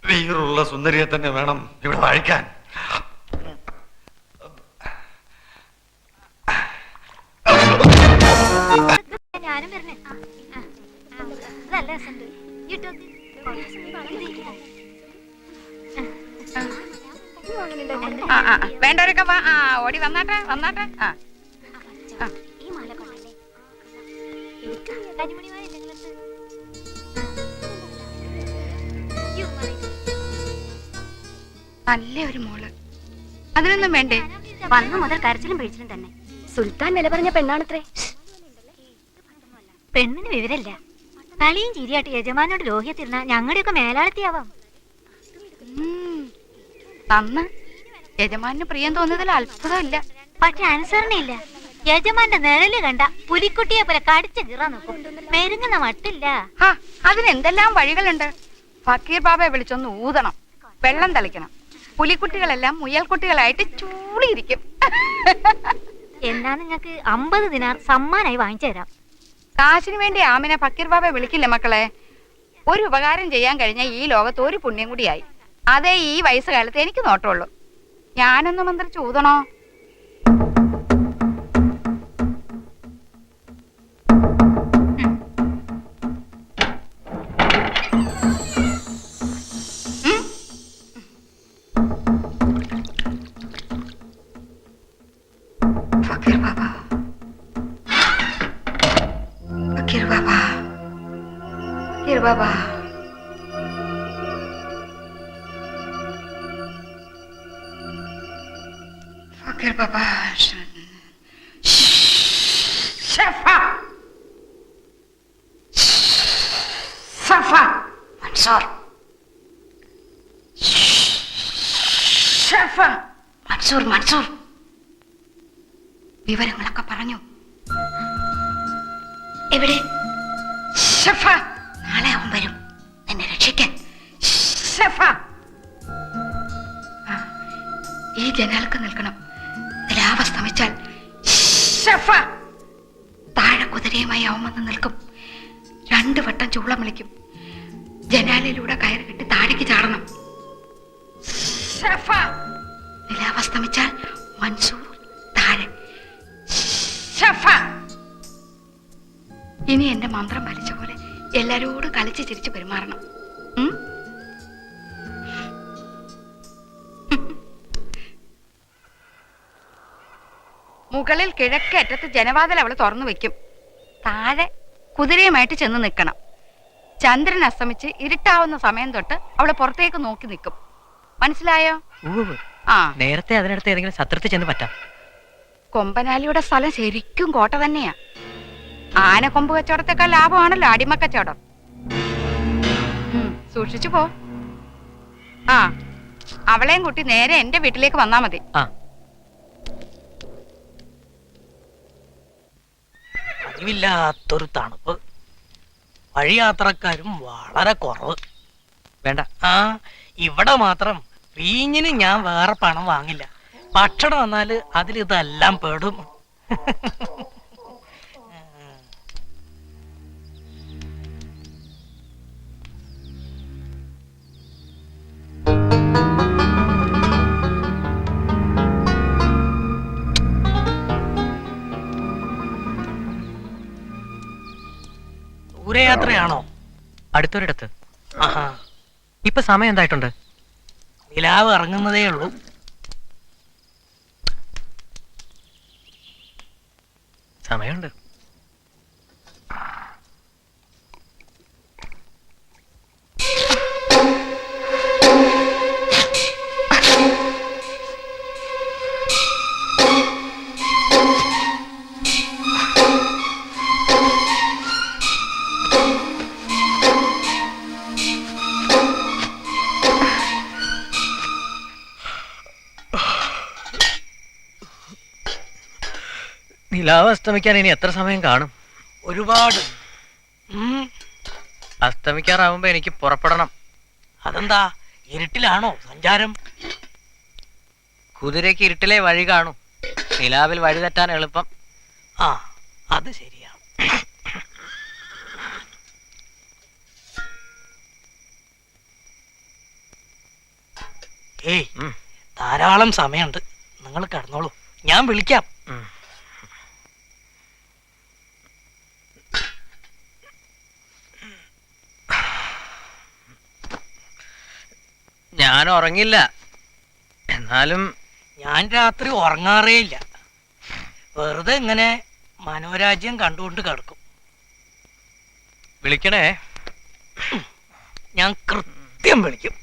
വീറുള്ള സുന്ദരിയെ തന്നെ വേണം ഇവിടെ വാഴിക്കാൻ. ഞാനും വരണേ. നല്ല രസമുണ്ട്. വേണ്ടവരൊക്കെ വാ. ഓടി വന്നാട്ടെ വന്നാട്ടെ. ഈ മാല കൊള്ളല്ലേ? കരിമണി മാല നല്ല ഒരു മോള്. അതിനൊന്നും വേണ്ടേ? വന്നു മുതൽ കരച്ചിലും പിഴിച്ചിലും തന്നെ. സുൽത്താൻ വില പറഞ്ഞ പെണ്ണാണത്രേ. പെണ്ണിന് വിവരല്ല. കളിയും ചിരിയാട്ട് യജമാനോട് ലോഹ്യത്തിരുന്ന ഞങ്ങളുടെയൊക്കെ മേലാളത്തിയാവാം. തന്ന് യജമാനന് പ്രിയം തോന്നിയതിൽ അത്ഭുതമില്ല. പക്ഷെ അനുസരണയില്ല. യജമാന്റെ നിഴല് കണ്ട പുലിക്കുട്ടിയെ പോലെ കടിച്ചു കീറാൻ നോക്കും. മെരുങ്ങുന്ന മട്ടില്ല. അതിനെന്തെല്ലാം വഴികളുണ്ട്. ഫക്കീർ ബാബയെ വിളിച്ചൊന്ന് ഊതണം, വെള്ളം തളിക്കണം. പുലിക്കുട്ടികളെല്ലാം മുയൽക്കുട്ടികളായിട്ട് ചൂടിയിരിക്കും. എന്നാ നിങ്ങൾക്ക് 50 ദിനാർ സമ്മാനായി വാങ്ങിച്ചു തരാം. കാശിന് വേണ്ടി ആമിനെ ഫക്കീർ ബാബയെ വിളിക്കില്ല മക്കളെ. ഒരു ഉപകാരം ചെയ്യാൻ കഴിഞ്ഞ ഈ ലോകത്ത് ഒരു പുണ്യം കൂടിയായി. അതേ ഈ വയസ്സുകാലത്ത് എനിക്ക് നോട്ടമുള്ളൂ. ഞാനൊന്ന് മന്ത്രിച്ച് ഊതണോ? ഫക്കീർ ബാബ, ഫക്കീർ ബാബ, ഫക്കീർ ബാബ. ഫക്കീർ ബാബ. ഷഫ സഫ മൻസൂർ. ഷഫ മൻസൂർ. മൻസൂർ വിവരങ്ങളൊക്കെ പറഞ്ഞു. എവിടെ? ഷഫ നാളെ അവൻ വരും എന്നെ രക്ഷിക്കാൻ. ഷഫ ഈ ജനാലക്ക് നിൽക്കണം. നിലാവസ്തമിച്ചാൽ ഷഫ താഴെ കുതിരയുമായി അവൻ വന്ന് നിൽക്കും. 2 വട്ടം ചൂളം വിളിക്കും. ജനാലയിലൂടെ കയറി കെട്ടി താഴേക്ക് ചാടണം. ഷഫ നിലാവസ്തമിച്ചാൽ മൻസൂർ താഴെ. ഷഫ ഇനി എന്റെ മന്ത്രം ഫലിച്ച പോലെ എല്ലാരോടും കളിച്ച് ചിരിച്ച് പെരുമാറണം. മുകളിൽ കിഴക്കേ അറ്റത്ത് ജനവാതിൽ അവള് തുറന്നു വെക്കും. താഴെ കുതിരയുമായിട്ട് ചെന്ന് നിൽക്കണം. ചന്ദ്രൻ അസ്തമിച്ച് ഇരുട്ടാവുന്ന സമയം തൊട്ട് അവള് പുറത്തേക്ക് നോക്കി നിൽക്കും. മനസ്സിലായോ? നേരത്തെ അതിനടുത്ത് ഏതെങ്കിലും സത്രത്തിൽ ചെന്ന് പറ്റാം. കൊമ്പനാലിയുടെ സ്ഥലം ശരിക്കും കോട്ട തന്നെയാ. ആനക്കൊമ്പ് കച്ചവടത്തെക്കാൾ ലാഭമാണല്ലോ അടിമ കച്ചവടം. സൂക്ഷിച്ചു പോ. അവളെയും കൂട്ടി നേരെ എന്റെ വീട്ടിലേക്ക് വന്നാ മതി. പതിവില്ലാത്തൊരു തണുപ്പ്, വഴിയാത്രക്കാരും വളരെ കുറവ്. വേണ്ട, ഇവിടെ മാത്രം വീഞ്ഞിന് ഞാൻ വേറെ പണം വാങ്ങില്ല. ഭക്ഷണം വന്നാല് അതിലിതെല്ലാം പെടും. ദൂരയാത്രയാണോ? അടുത്തൊരിടത്ത്. ഇപ്പൊ സമയം എന്തായിട്ടുണ്ട്? നിലാവ് ഇറങ്ങുന്നതേ ഉള്ളൂ. സമയമുണ്ട്. നിലാവ് അസ്തമിക്കാൻ ഇനി എത്ര സമയം കാണും? ഒരുപാട്. അസ്തമിക്കാറാവുമ്പോ എനിക്ക് പുറപ്പെടണം. അതെന്താ, ഇരുട്ടിലാണോ സഞ്ചാരം? കുതിരയ്ക്ക് ഇരുട്ടിലെ വഴി കാണും, നിലാവിൽ വഴി തെറ്റാൻ എളുപ്പം. അത് ശരിയാണ്. ഏയ് ധാരാളം സമയമുണ്ട്, നിങ്ങൾ കിടന്നോളൂ, ഞാൻ വിളിക്കാം. ഞാൻ ഉറങ്ങില്ല, എന്നാലും ഞാൻ രാത്രി ഉറങ്ങാറേ ഇല്ല, വെറുതെ ഇങ്ങനെ മനോരാജ്യം കണ്ടുകൊണ്ട് കിടക്കും. വിളിക്കണേ. ഞാൻ കൃത്യം വിളിക്കും.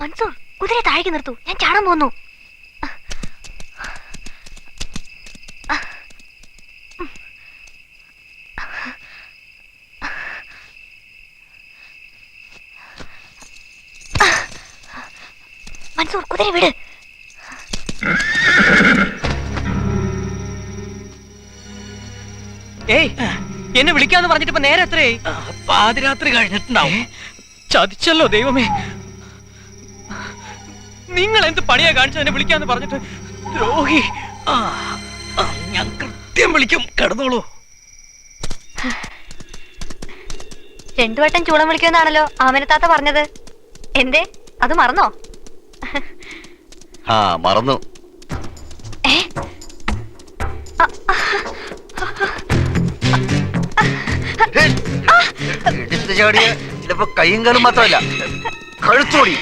മൻസൂർ, കുതിരയെ താഴേക്ക് നിർത്തൂ, ഞാൻ ചാടാൻ പോന്നു. മൻസൂർ, കുതിര വിട്. ഏയ്, എന്നെ വിളിക്കാന്ന് പറഞ്ഞിട്ട് ഇപ്പൊ നേരെ എത്രയായി? പാതിരാത്രി കഴിഞ്ഞിട്ടുണ്ടാവും. ചതിച്ചല്ലോ ദൈവമേ. നിങ്ങൾ എന്ത് പണിയാ കാണിച്ചതിനെ വിളിക്കാന്ന് പറഞ്ഞിട്ട്? ദ്രോഹി. ഞാൻ കൃത്യം വിളിക്കും, കിടന്നോളൂ. 2 വട്ടം ചൂളം വിളിക്കുമെന്നാണല്ലോ ആമനത്താത്ത പറഞ്ഞത്. എന്തേ, അത് മറന്നോ? മറന്നു. എടുത്തു ചാടിയ ചിലപ്പോ കൈയും കാലും മാത്രമല്ല, കഴുത്തോടി.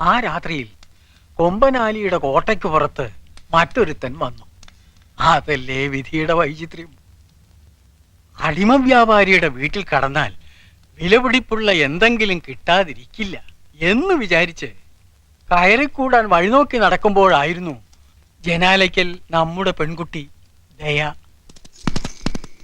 ആ രാത്രിയിൽ കൊമ്പനാലിയുടെ കോട്ടയ്ക്ക് പുറത്ത് മറ്റൊരുത്തൻ വന്നു. അതല്ലേ വിധിയുടെ വൈചിത്ര്യം. അടിമ വ്യാപാരിയുടെ വീട്ടിൽ കടന്നാൽ വിലപിടിപ്പുള്ള എന്തെങ്കിലും കിട്ടാതിരിക്കില്ല എന്ന് വിചാരിച്ച് കയറിക്കൂടാൻ വഴിനോക്കി നടക്കുമ്പോഴായിരുന്നു ജനാലയ്ക്കൽ നമ്മുടെ പെൺകുട്ടി ദയ